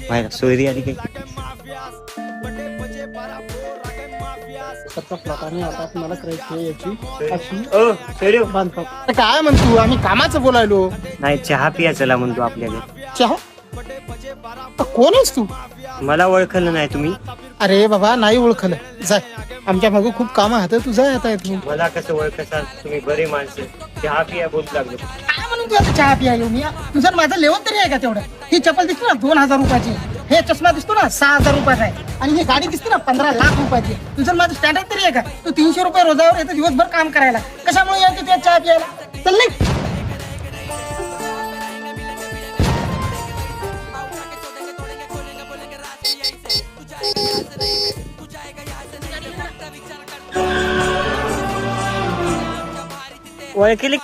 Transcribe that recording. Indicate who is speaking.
Speaker 1: बाहेर सोयरी आली काही.
Speaker 2: मला करायची याची
Speaker 1: बांधतो
Speaker 2: काय म्हणतो, आम्ही कामाचं बोलायलो.
Speaker 1: नाही, चहा पिया चला म्हणतो आपल्याला.
Speaker 2: चहा? कोण आहेस तू?
Speaker 1: मला ओळखलं नाही तुम्ही?
Speaker 2: अरे बाबा, नाही ओळखलं. जाय, आमच्या मागे खूप काम आहे, तू जाय आता इथून.
Speaker 1: मला कसं ओळखसाल? तुम्ही बरे माणसं. चहा पिया बोलू लागलो.
Speaker 2: काय म्हणून तू आता चहा पिया येऊन? तुझं माझं लेवल तरी आहे का तेवढं? ही चप्पल दिसते ना 2000 रुपयाची, हे चष्मा दिसतो ना 6000 रुपयाचा आहे, आणि ही गाडी दिसते ना 15 लाख रुपयाची. तुझं माझं स्टँडर्ड तरी आहे का? तू 300 रुपये रोजावर येतं दिवसभर काम करायला, कशामुळे येते तुझ्या चहा पियाला? चल नाही.
Speaker 1: ओळखली